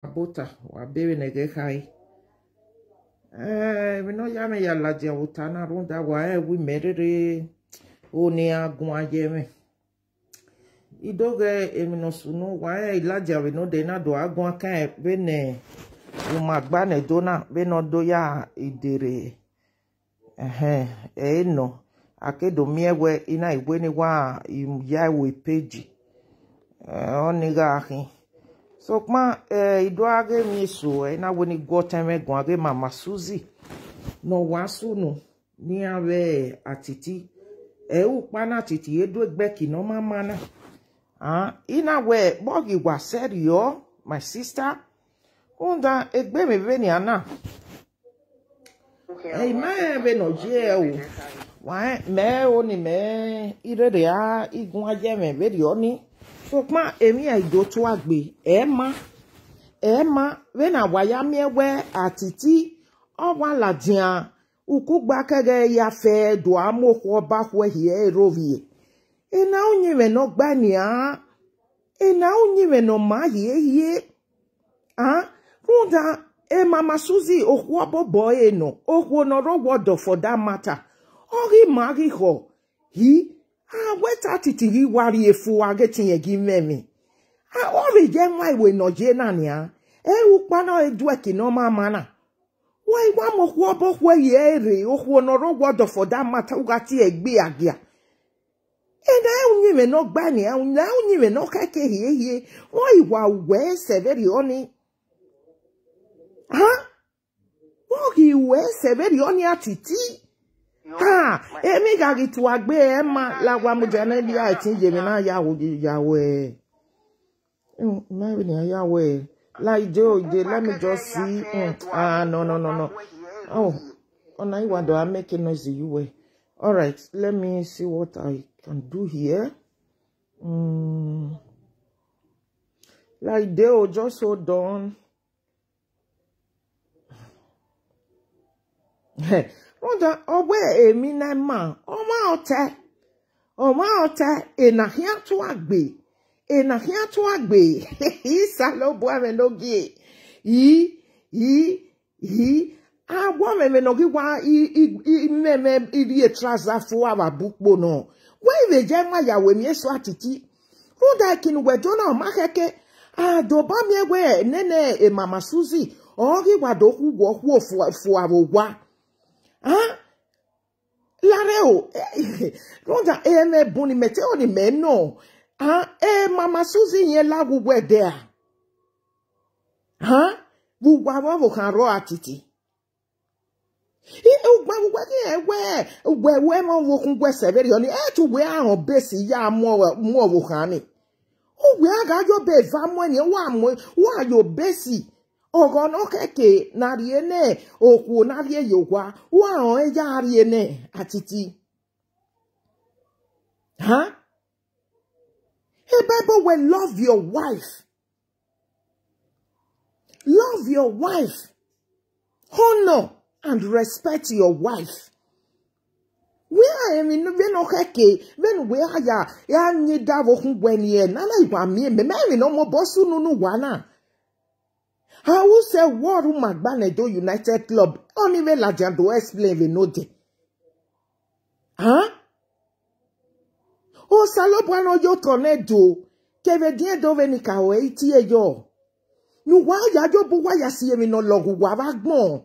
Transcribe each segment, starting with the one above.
Abota wa bewe nege kai. We no yame ya ladia utana runda wa we merere oni agun ayeme. Idoge eminosunu wa iladia we no de na do agun aka we ne o magba ne dona we no do ya idere. No akedo miewe ina iwe ni wa ya we page. Oniga ahi. So ma idoage mi so na woni go time go age mama Suzy no wasu no ni ave atiti u pana atiti edu egbeki no mama na ina we bogi wa serio my sister unda egbe me be ni ana ma be no je o wa me oni me irede a igun aje me be ri oni. So ma emi aido to agbe ema we na waya miewe atiti owa ladian ukugba kege ya fe do amokwo ba hwe hie erovie ina onyiwe no gbania ina onyiwe no ma hie runda mama Suzy okwo bobo eno okwo no rowodo for that matter ori magi ho hi weta titi wari efu agetin ye gi memi ori je nwa iwe no je nani ukpa na edueki no mama na why wa mo kwo bo kwe ye ere okwo no ro word for that matter ugati egbe agia ena unyiwe no gba ni unyiwe no keke hie why wa we severi oni why we severi oni atiti emi gagi tu agbe ema la wa mujana bi a tinje mi na yawe maybe ni yawe like let me just see no I wonder I'm making noise you way. All right, let me see what I can do here. Like they just hold on. Roda owe emi na ma oma ote enahia to agbe isalo bo ame nogi agbo me nogi wa meme iri traza fo abukpo no we be je ma yawe mi so atiti roda kin we do na ma keke do ba mi egwe nene mama Suzy ogi wa do ku wo fo awwa Lareo Ronda me boni meteo ni me no mama Suzy yen la we there bu wa wo kan ro atiti we mo wo kun gwe severi oni to we ahun base ya mo wo kan ni we aga jo be va mo ni wa yo base ogo no keke na riene okwu na rie yogwa wa on eja riene atiti Hey Bible will love your wife, honor and respect your wife. Where I mean no keke when we are ya ni davo kunwenye na la iwa me no mo bosu nunu wana. I will say what Magbane do United Club. Only me la jando explain we know de. O salobwa no yo tornado. Keve die do veni ka we iti e yo. Nu wa ya jo bu wa ya si emi no logu wa ba gbon.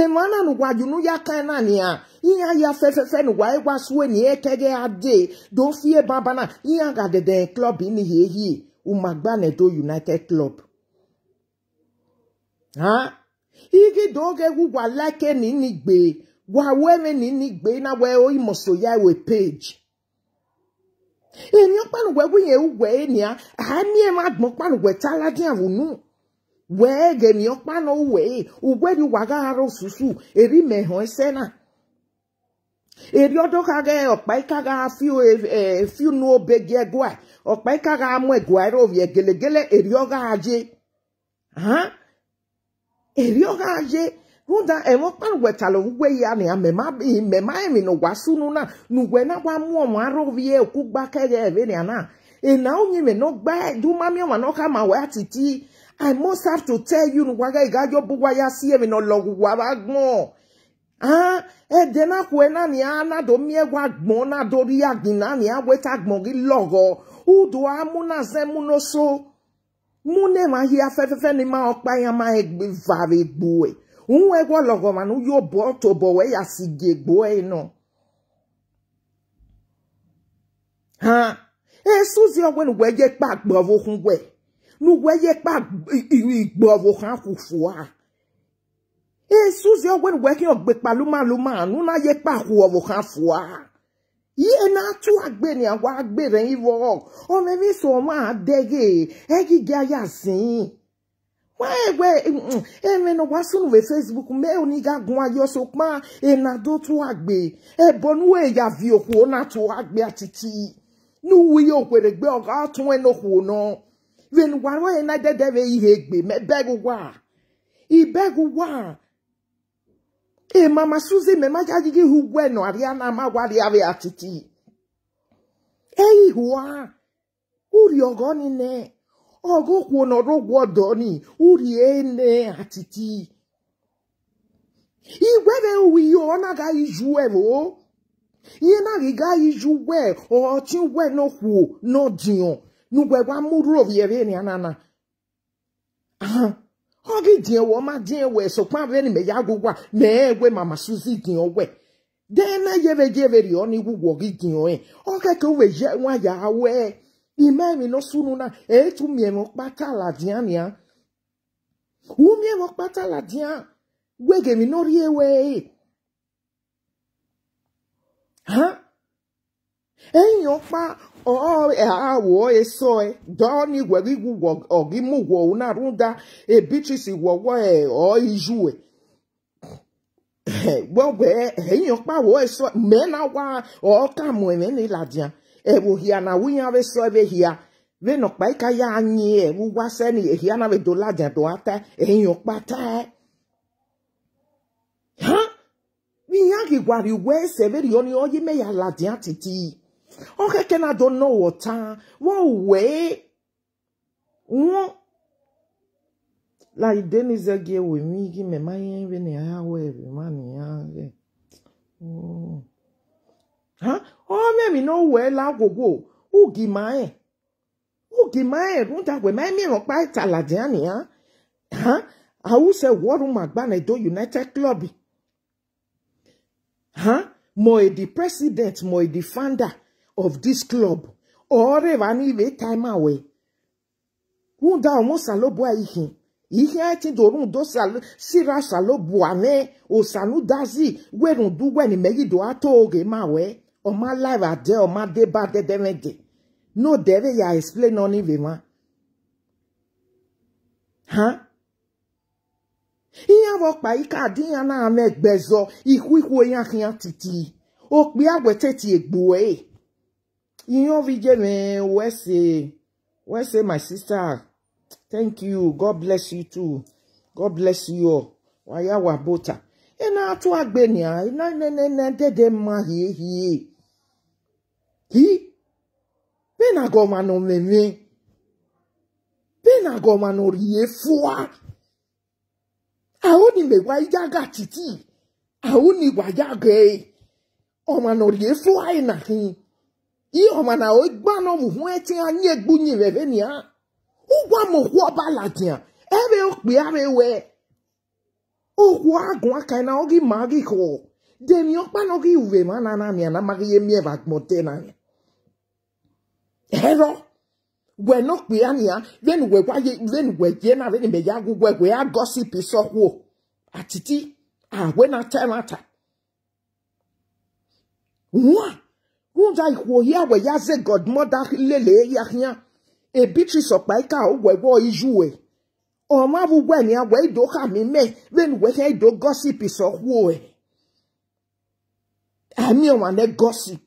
Mana nu wa ju nu ya kan na ni a. Iya ya fe nu wa e wa suwe ni e kege ade. Do fie baba na. Iya ga de club ni hie. U Magbane do United Club. Igi doge wa like ni gbe wa we ni gbe na we o imoso ya we page eni opanu we ye we ni a mi e ma gbon panu we talade avunu we ge ni opanu we ugwe ni waga aro susu eri me hon ese na eri odo ka ge opa ika ga fiu no bege gwa opa ika ga amu egwa ro vie gelegele eri oga aje Erioga aje runda emo pan wetalo we ya ni mema emi no wasunu na nuwe na wa mu aro vie okugba kege eve ni ana na onyi me no gba du mami o no ka ma we atiti I must have to tell you, waga igajo buwaya siye mi no logu wabagmo. Dena kwena ni ana do miegwa gmo na do riagina ni aweta gmo gi logo. Udo amuna zemuno so. Mune ma hi afefe ni ma okpa ya ma egbe vare gboe. Unwe gwo logo manu yo bo to bo we ya sige gboe no. Suzi ogwen we ye pa gbovo kun we. Nu we ye pa gbovo kan kufua. Suzi ogwen we ki ogbe paluma luma nu na ye pa kuovo kan fua. Ye na tu agbe ni awa agbe ren iwo. O me mi so ma dege. Egi ga ya sin. We no wasun we Facebook me oniga gun ayo so pa na do tu agbe. Bonu we ya vi oku na tu agbe atiti. Nu wi o kwere gbe o ga tun e no ku no. Wen waro na de we ihe gbe me begu wa. I begu wa. Mama Suzy me majagi hu gwe no ariana ma wari ave atiti. Huwa. Uri ogoni ne. Ogo ku no ro gwodoni. Uri ene atiti. Iwebe uwi yo na ga ijuwe wo. Ye na riga ijuwe o ti we no ku no dion. Nu gwe wa muru oviere ni anana. Ogi dien wo ma dien we so kwa ve ni me ya gugwa na egwe Mama Suzy dien we. Den na yeve ri oni gugwo gi dien e. Oke ke we je wa ya we. Ime mi no sunu na tu mi mo pata la dien ya. U mi mo pata la dien. Wege mi no ri ewe. Enyo pa wo eso doni gwegi gugo ogi mugo una runda Beatrice wo o ijue. Well enyo pa wo eso me na wa o ka mo me ni ladian. Wo hia na wunya we so be hia. We no pa ka ya anyi wo wa se ni hia na we do ladian do ata enyo pa ta. Mi yagi gwari we se be ri oni oyi me ya ladian titi. Okay, can I don't know what time? One way. Like Dennis again with me, give me my even a money. Oh, maybe no way, la go. Who give my? Won't I wear my mirror by Taladiania? I will say, what McBann do United Club? Moi the president, moi the founder of this club, or revani ve time away. Wunda almost salo boy ihin. Ihin ati dorun do salo sira salo boane o sanu dazi werun du weni meyi do ato oge mawe o ma live ade o ma deba de demede. No deve ya explain on even ma. Iya wo pa ika din na amegbezo iku yan titi. O pe awete ti egbo e. You VJ me, where's say my sister? Thank you. God bless you too. God bless you all. Waya wabota. Ena to agbenia. Na de ma hi. Bena go mano meme. Bena go mano rie fua. Aoni me wa yaga titi. Aoni wa yaga. O mano rie fua ina hi. Iyo mana o gbano mu hu eti anye egbunyi reve ni a. Ugwa mo ho baladia. Ebe o pe are we. O ho agun aka na ogi magi ko. Demi o pa no gi uwe mana na mi na magi ye mi ba gmote na. Hero. We no pe ania, then we je na we me ya gugwe we a gossip so ho. Atiti. We na temata. Wa Wunda ikwo ya we ya ze godmother lele ya hia. Beatrice opaika o wo ijuwe. O ma bu gwa ni agwa ido ka mi me when we he do gossip so ho e. Ami o wan gossip.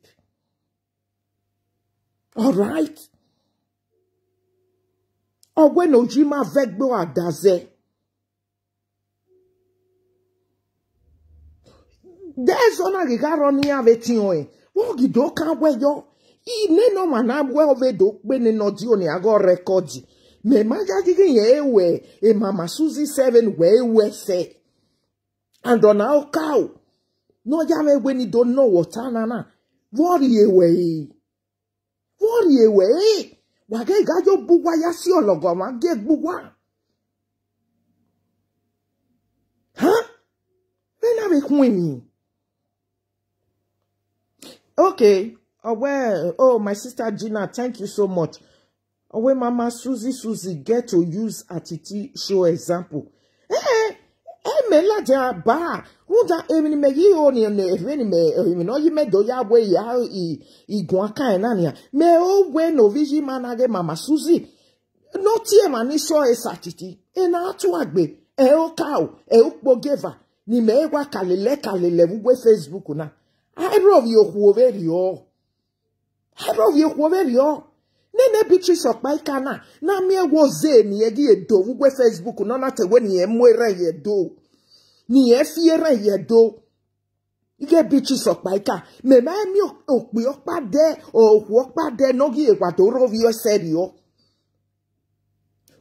All right. O we no jima vegbo adaze. There's ona rigaro ni aveti o e. Wogi do kan we yo. I ne no mana we ove do pe ni no di oni ago record. Me maja digi ye we. E Mama Susie 7 we say. And on our cow. No jame when you don't know what nana. Worry away. Worry away. Wage gajo bugwa yasi ologoma get bugwa. Huh? When are we queen? Okay. Oh, well, oh, my sister Gina, thank you so much. Oh, well, Mama Susie, get to use Atiti show example. Me la ja ba. Uda emi me yi o ni me no yi me do ya we ya I gwa kan na nia. Me o we no visi manage Mama Susie. No tie mani show Atiti. E na atu agbe. E o cow, e o pogeva. Ni me wa kalele we Facebook na. I love you over yo. I love you over yo. Nene Beatrice Okpaika na me woze ni egi edo we Facebook no na te we ni emwere yedo. Ni efiere yedo. Ige Beatrice Okpaika me ma mi okpi okpade o okpade no gi egwadoro vi serio.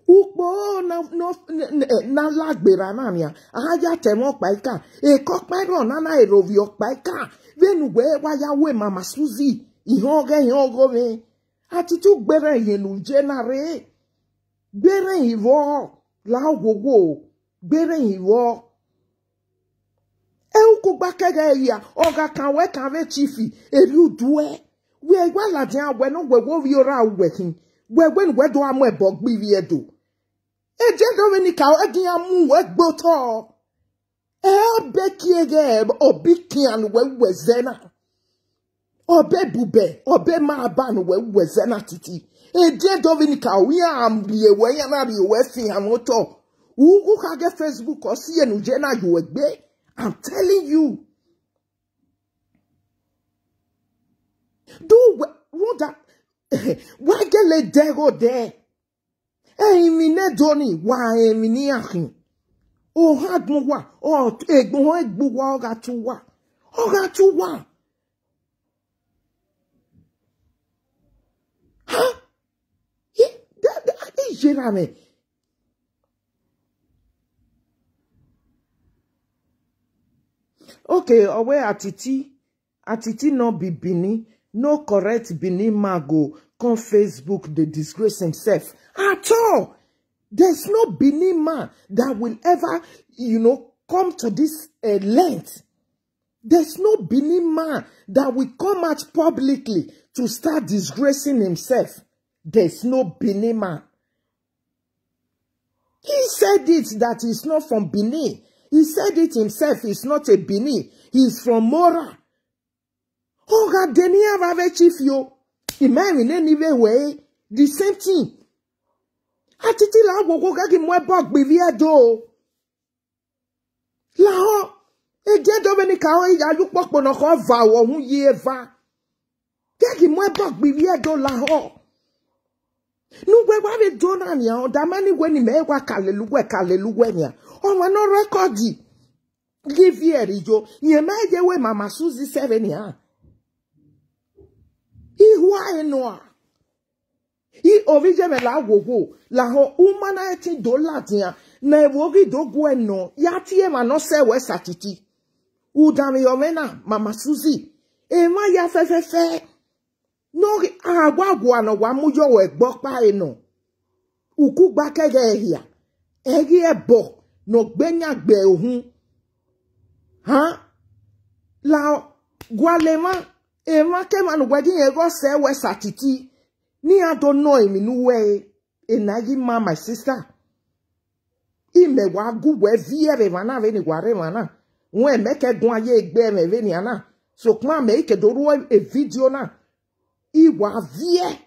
Ukpo na lagbera na nia aja temo Okpaika e kokpero na erovi Okpaika venu we wa ya we Mama Susie ihoge me atitu gbere yenu jenare gbere iwo la gogo gbere iwo e uku gbakege ya oga kanwe kanwe chifi eri udue we gwa la dia we no we wo vi ora we hin we do amu ebo gbivi edo eje Dominica egin amu we gboto obekiege obikian we zena obe bube obe maabanu we zena titi eje Dominica we am liye we yana liye we fi amoto u ka get Facebook o si enu je na yo egbe. I'm telling you. Do what that why get le dego there? Mi ne doni wa mi ni ahin. O had mo wa o egbo wa o ga tu wa. Huh? Yeah, that is Jerame. Okay, away Atiti no be Bini, no correct Bini Mago, come Facebook, they disgrace himself. At all. There's no Bini man that will ever, come to this length. There's no Bini man that will come out publicly to start disgracing himself. There's no Bini man. He said it that he's not from Bini. He said it himself, he's not a Bini. He's from Mora. Oh God, Denia Rave Chief yo. Imagine any way. The same thing. Atiti la go gagi mwe bog bivie do. La ho. Eje Dominica o ya yu popo no ko va wo hu ye va. Gagi mwe bog bivie do la ho. Nu gbe wa be do na nia o da mani we ni me wa kalelu nia. O ma no record give here jo. Ye ma je we Mama Susie 7 ya. Ihuwa enoa. I orije me la gogo la ho umana $18 tia na ewogi dogo eno ya tie ma no se we satiti udami yomena Mama Susie e ma ya fe no agwagwa no wa mu yo we gbo pa eno uku gba kege ehia egi ebo no gbenya gbe ohun ha la gwalema e ma ke ma no gwadi ego se we satiti ni I don't know him in way enagi ma my sister ime wa gu we viere mana ve ni gware mana won meke gun aye egbe me ve ni ana so kuma me ke do ro a video na I wa vie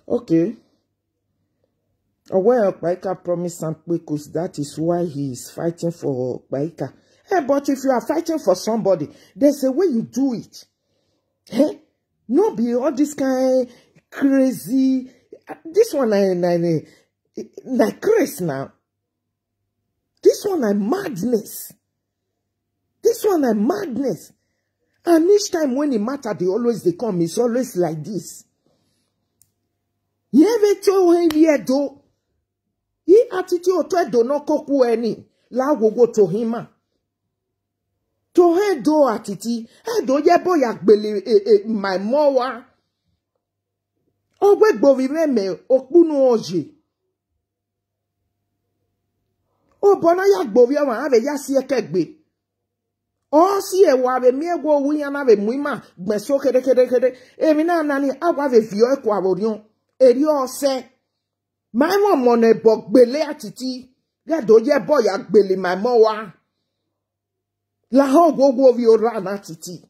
okay. Aware Okpaika promised Sankpekos, that is why he is fighting for Okpaika. Hey, but if you are fighting for somebody, there's a way you do it. Hey, no be all this kind crazy. This one like crazy now. This one like madness. This one is madness. And each time when it matter, they come. It's always like this. Yeve to him do. He attitude to do no koku any. La go to him. To he do attitude. He do ye boy yak beli my mowa. Owe gbovi me okunu oji. O bona yak gbovi wa ave ya si ekegbe. O si e wa be mi egwo wu yan na be muima gbeso kede. Emi na nani agwa ve vio e kwa borion. Eri o se. My mom money bok bele atiti. Ya do ye boy yak beli my mowa. La ho go vi ora na atiti.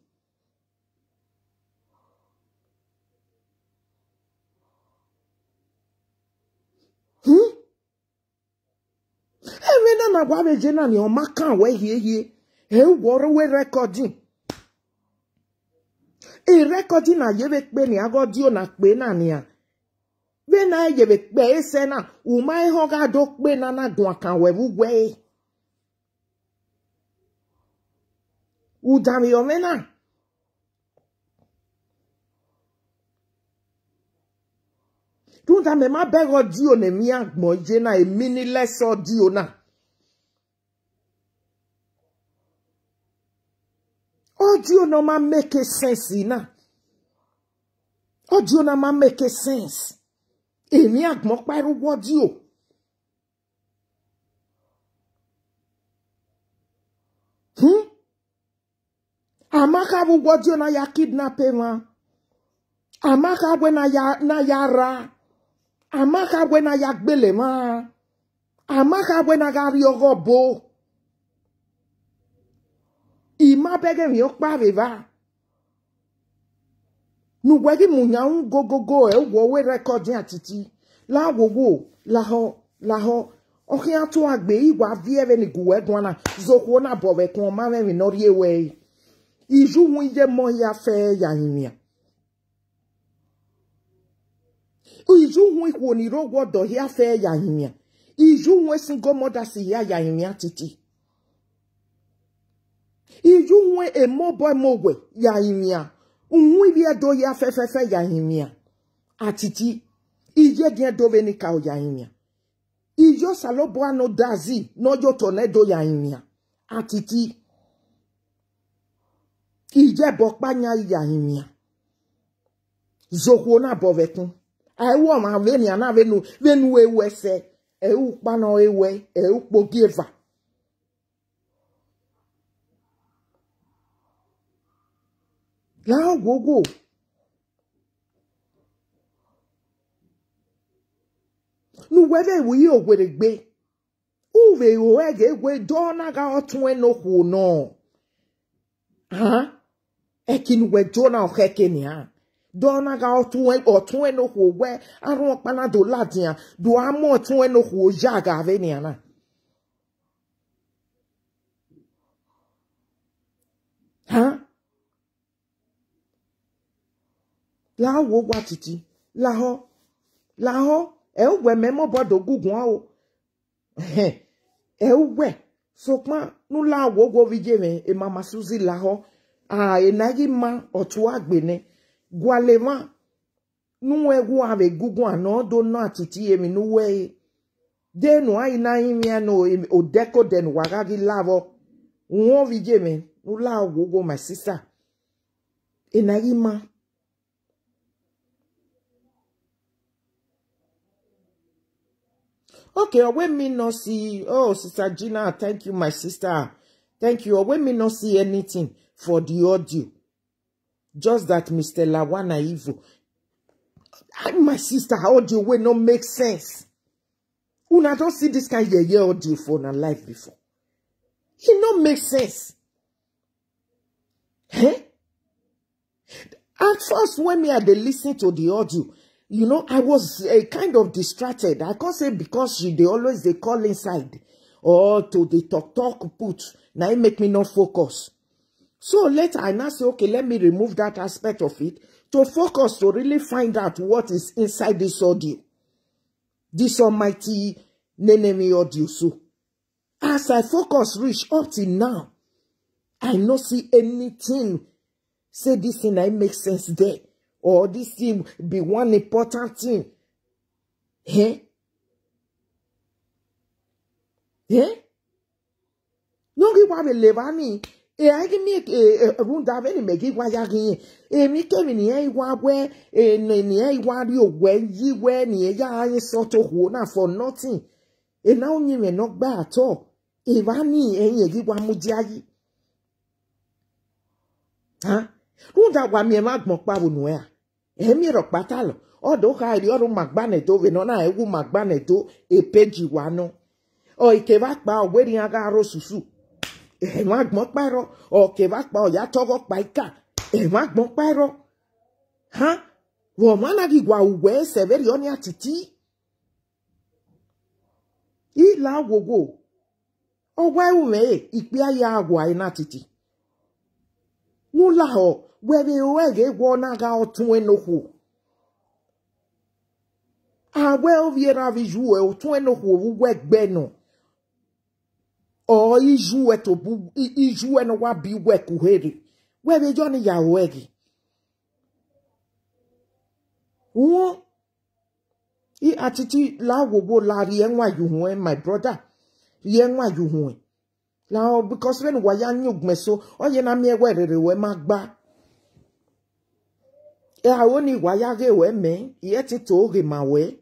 Emena na gwa be jena ni o makan we hie. E woro we recording. E recording na yebe pe ni agodio na pe na ni a. Be na yebe pe ese na u mai ho ga do pe na na gun kan we we. U dami o mena. Tu dami ma be audio ne mi agbon je na e meaningless audio na. Audio no ma make sense na. Audio no ma make sense. Emi agbon paru audio. Amaka bu audio na ya kidnapping ma. Amaka we na ya ra. Amaka we na ya gbele ma. Amaka we na gari ogobo. Ima bege mi okpa viva. Nu wegi munya un go e wo we recording atiti. La wo la ho. Oki atu agbe iwa vieve ni guwe gwana. Zoko na bobe kon ma me no rie we. Iju winje mo ya fe ya yimia. Iju wi ko ni rogo do ya fe ya yimia. Iju wi single mother si ya yimia titi. Iju we e mo boy mowe ya himia. Unwi bi do ya fe ya himia. Atiti. Ije dien do veni ka o ya himia. Ijo salobo ano dazi no jo tornado ya himia. Atiti. Ije bokpa nya ya himia. Zoko na bovekun. Ai wo ma veni ana venu ewe se. E u pa no ewe, e u pogeva. La go. Nu webe wi o were gbe. Uwe o ege we do na ga otun enoku no. Ha? Ekin we do na o keke ni ha. Do na ga otun enoku we arun pana do ladian. Do amo otun enoku o jaga ave ni ana. Ha? La wo gwa titi. La ho. E we memo bodo gugun o. E we. So pa nu la wo go vije me e mama Suzy la ho. E nagi ma otu agbe ne. Gwalema. Nu e gu ave gugun ano do na titi emi nu we. De no ai na imi ano o deko den wagagi lavo. Won vije me. Nu la wo go my sister. E nagi ma. Okay, when me not see, oh, Sister Gina, thank you, my sister. Thank you. When me not see anything for the audio. Just that Mr. Lawana evil. My sister, audio will not make sense. Una don't see this kind of audio for na life before. It not make sense. Eh? At first, when me had to listen to the audio, you know, I was kind of distracted. I can't say because they always call inside or to the talk put. Now it make me not focus. So later I now say, okay, let me remove that aspect of it to focus to really find out what is inside this audio. This almighty Nenemi audio. So as I focus reach up till now, I no see anything. Say this thing I make sense there. Or this thing be one important thing. Eh? Eh? No gi wa be levani. I give me room da ve ni me gi wa ya gin. Mi ke mi ni wa we ni wa ri owe yi we ni ya yin so to ho na for nothing. Na onyi me no gba at all. Evani eyin gi wa mu di ayi. Ha? Ruda wa mi ma gbon pa wonu e a. Mi ro pata lo. Odo ka ri oru magbane to ve no na ewu magbane to e peji wa no. O ike va pa o we ri aga ro susu. Ma gbon pa ro. O ke va pa o ya togo pa ika. Ma gbon pa ro. Ha? Wo mana gi gwa uwe se ve ri oni atiti. Ila wogo. O wa u me ipe aya agwa ina titi. Nula ho. Webe wege wona ga otun enoku. Awe oviera viju e otun enoku wegbe no. O iju eto bu iju eno wa bi weku heri. Webe joni ya wegi. Wo I atiti la wobo la rienwa yuhun my brother. Rienwa yuhun. La because when waya nyugme so oye na mi ewerere we magba. Oni wayage we me yeti to ge mawe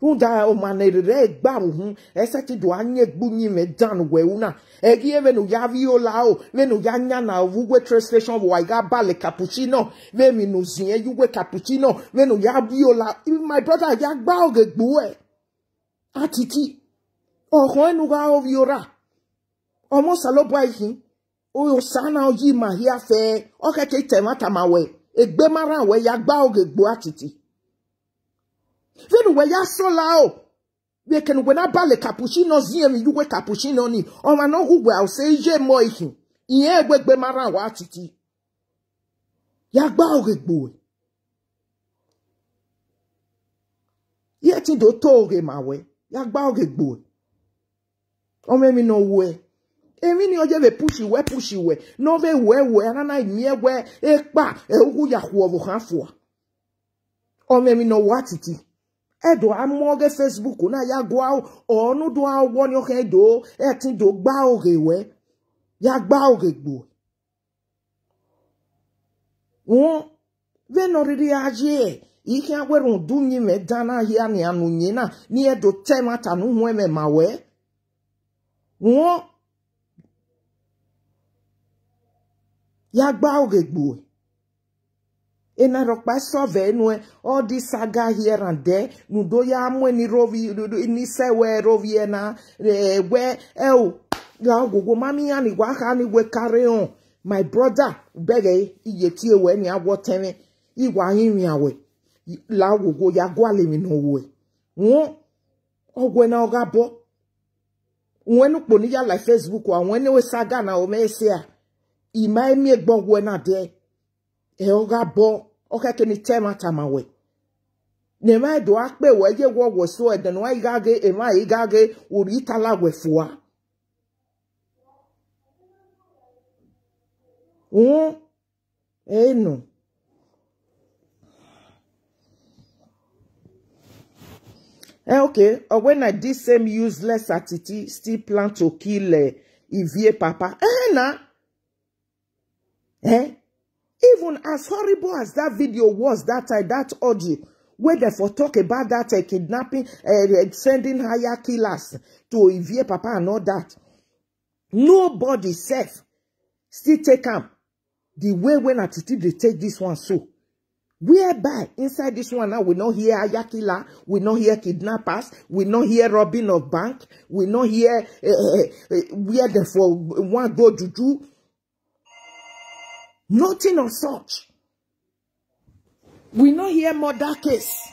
unda o manere gba ohun eseti do anye gbunyi me dan we una egi eve no ya viola o we no ya nya na wuwe translation wa ga bale cappuccino we mi no zin yuwe cappuccino we no ya viola my brother ya gba oge gbu e atiti o enu ga o viora omo salobo ihin Oyo sana oji mahia fe okeke temata mawe egbe mara we ya gba oge gbo atiti venu we ya sola o we ken we na bale cappuccino zie mi yuwe cappuccino ni o ma no hugwe o se je mo ihin iye egbe mara wa atiti ya gba oge gbo ye ti do to oge mawe ya gba oge gbo o me mi no we Emi ni oje ve pushi we no ve we anana imi we ekpa ewu ya huovo hanfua o me mi no watiti edo amoge Facebook na ya gwa onu do awon yo ke do etin do gba oge we ya gba oge gbo won ve no riri aje ihe agwerun dunyi me dana hia ni anu nyina ni edo temata nu hu eme mawe won ya gba oge gbo ena rokpa sove nu all this saga here and there nu do ya mu ni rovi ni sewe rovi na we la gogo mami ya ni wa ha ni we carry on my brother bege iyeti ewe ni awoteme iwa yin mi awe la gogo ya gwale mi no we won ogwe na oga bo won po ni ya like Facebook awon ni we saga na o me se a Ima mi gbogbo na de oga bo okeke ni temata mawe ne ma do akpe we je wo so eden wa igage e ma igage ori tala we fua no okay when I did same useless attitude still plan to kill Ivie papa na even as horrible as that video was, that audio, where they for talk about that kidnapping, sending higher killers to Ivie papa and all that, nobody safe still take up the way when attitude they take this one so. Whereby inside this one now we not hear higher killer, we not hear kidnappers, we not hear robbing of bank, we not hear where they for one go juju. Nothing of such. We not hear murder case.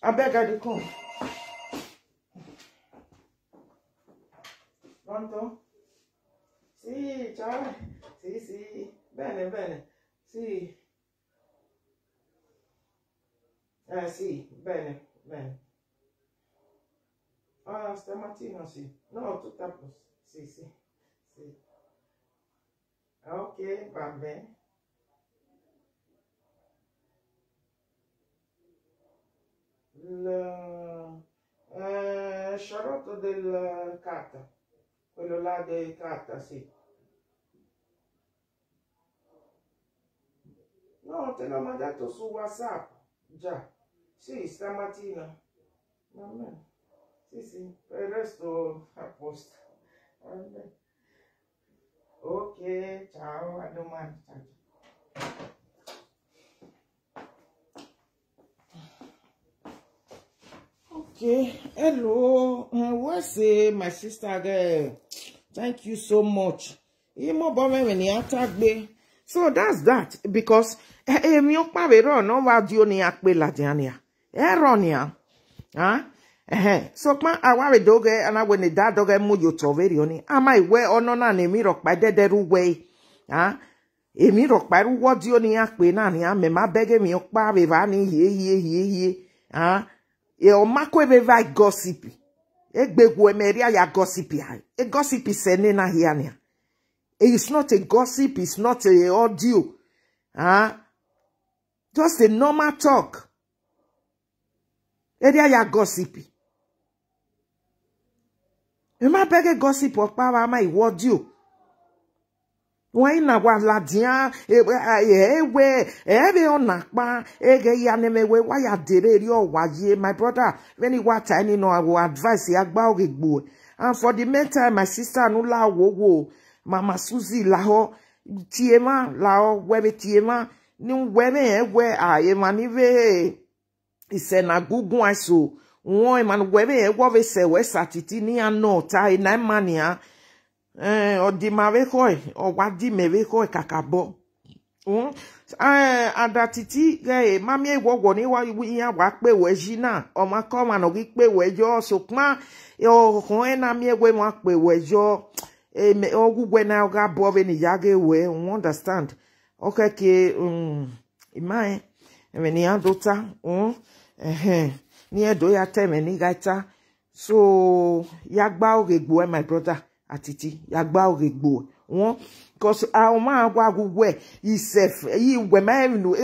I beg I to come. Pronto? Sì, ciao. Sì. Bene. Sì. Sì, bene. Ah, stamattina, sì. No, tutta a posto. Sì, sì, sì. Ok, va bene. Sciarotto del carta. Quello là del carta, sì. No, te l'ho mandato su WhatsApp. Già. Sì, stamattina. Vabbè. Sì, sì. Per il resto a posto. Vabbè. Ok, ciao, a domani. Ciao. Okay, hello. What's my sister there? Thank you so much. So that's that because mi o pa we ro no wa di oni ape la diania. Eronia. Ah? So ma awa we doge ana we ne da doge mu yo to very oni. Ama iwe ono na ne mi ro pa dederu we. Ah? Emi ro pa ru wo di oni ape na ni me ma bege mi o pa we va ni ye. Ah? E o makwe be vai gossip. Egbegwu emeria ya gossip hai. E gossip is na hiania. It's not a gossip, it's not a audio. Just a normal talk. Area ya gossip. E ma bege gossip o pa wa ma audio. Why na wa ladia ebe onakpa ege ya nemewe wa ya dere ri o waye my brother when you what I know I will advise ya gba ogegbo and for the meantime my sister no la wo mama Suzy la ho tiema la ho webe tiema ni webe we aye manive ise na gugun aso won man webe wo ve se we satiti ni ano ta na mania odi mawe koi o wadi mewe koi kakabo adatiti mami ewowo ni wa ya wa pe we jina o ma ko ma no gi pe we jo so pa o kon na mi ewe mo pe we jo ogugwe na ga bo be ni yage we understand okay ke imai ni adota ni edo ya teme ni gaita so yagba ogegbo my brother atiti yagba ogegbo won cause ma agwa gugwe isef yi we ma nu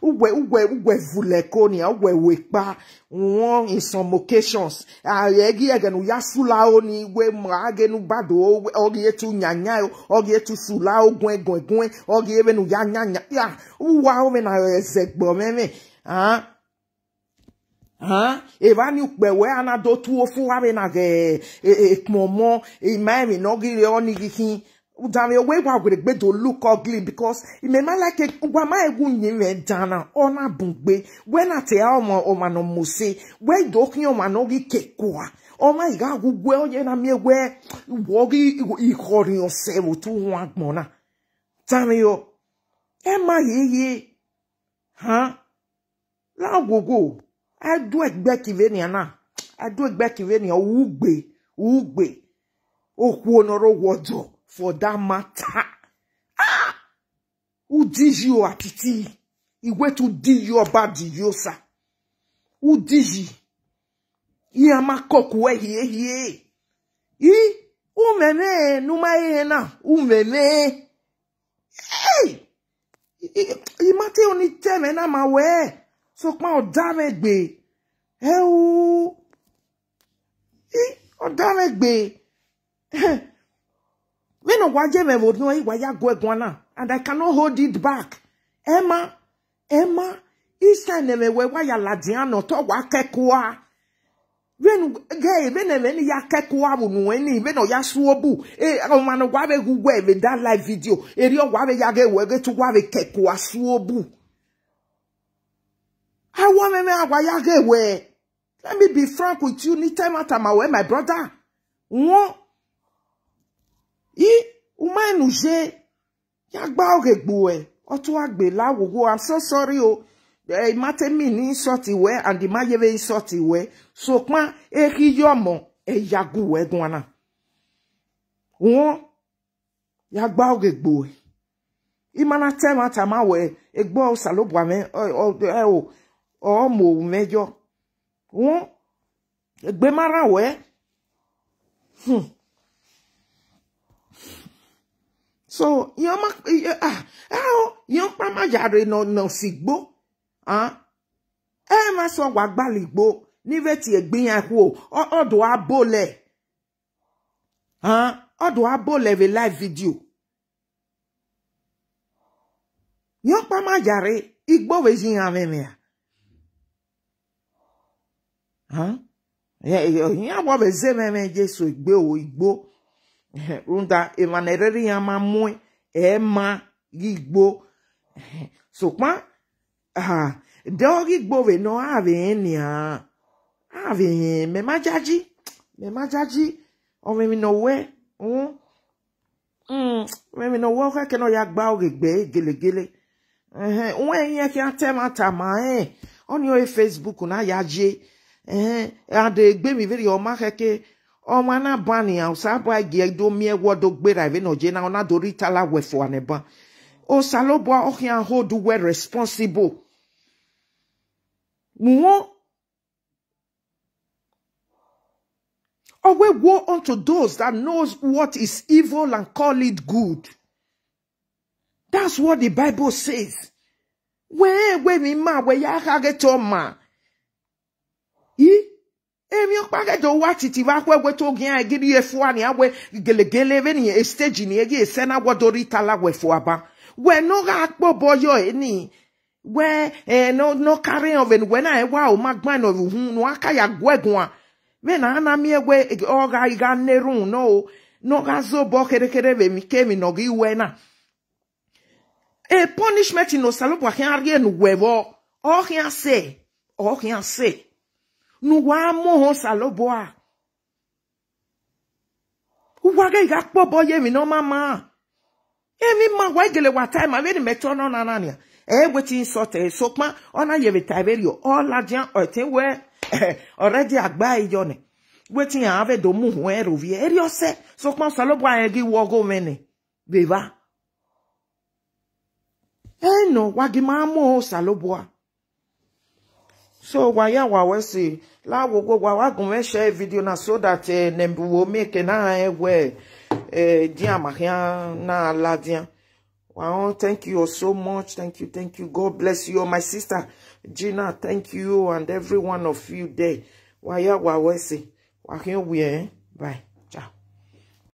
ugwe vuleko ni ugwe wepa won in some occasions yegi egenu yasula oni we ma agenu bado ogi etu nyanya ogi etu sula ogun ogi ebenu nyanya ya uwa o me na ezegbo meme evani ukpewe anado tu ofu wa be na ge ekmomo imami no gire oni gikin udame we wa gbe do look ugly because it may like ugwa ma egun yin me dana ona bungbe when ate o ma no mose we do kin o ma no gi kekwa o ma iga gugwe o ye na mi ewe wo gi ikorin ose wo tu won agbon na tami yo e ma yeye la gogo adu egbe kiveni ana adu egbe kiveni ugbe okwu onoro wojo for that matter who did you apiti iwe to di you about you sa who did you ya makoku hie umeme numa na umeme hey imate oni teme na mawe so pa odamegbe odamegbe when no waje me would know why ya go egwana and I cannot hold it back Emma isa ne me we wa ya ladiano to wa kekwa when gay when ya kekwa bu nu eni when no ya suobu o ma no wa be gugwe me that live video eri o wa be ya ge we ge to wa be kekwa suobu I want me agwa ya ge we let me be frank with you ni time at my brother won umanu je yagba ogegbo otu agbe lawogo I'm so sorry mate mi ni soti we and the mayeve soti we so pa yomo yagu we gwana won yagba ogegbo imana tema tama we egbo salobwa me o mo mejo won egbe mara we So, yom pa ma yare no sigbo. Ma so wagbaligbo. Ni veti egbin ya ho. Odo abole. Odo abole ve live video. Yom pa ma yare. Igbo vezi yame ya wabe zeme Jesu igbo. Runda evanereri yama mwe ema igbo. So kwa dog igbo we no ave enia. Ave me majaji o me no we me no wo ka no ya gba ogegbe gelegele wen yen ki atemata ma on your Facebook na yaje ade gbe mi veri o ma keke o ma na bani a sa bo age do mi ewodo gbera even oje na ona do ritala wefo aneba o salobo o kian hold we responsible wo or we go unto those that knows what is evil and call it good. That's what the Bible says. We mi ma we ya kage to ma. Emi o pa ge do wati ti va we to gian gidi efu ani awe gelegele ve ni stage ni ege se na wodori tala we fu aba. We no ga pobo yo eni. We no carry of when I wa o magman of hu no aka ya gwegun. Men ana mi ewe oga iga nerun no ga zo bo kere ve mi kemi no gi wena. E punishment no salopo akin ari enu wevo o kian se nu wa mo ho salopo a wa ga iga pobo ye mi no mama emi ma wa gele wa time a very meto no na nania wetin sote so pa ona ye be tiberio all ajan o te we already agba ijo ne wetin have do mu ho erovie eri ose so pa salopo an gi wo go mene beba no wagima mo saloboa so waya wa wesi la wo wa gun share video na so that nembu wo make na we dia mahia na ladian. Wow, thank you so much. Thank you. God bless you. My sister Gina, thank you, and every one of you there. Waya wa wesi. Wa here we bye.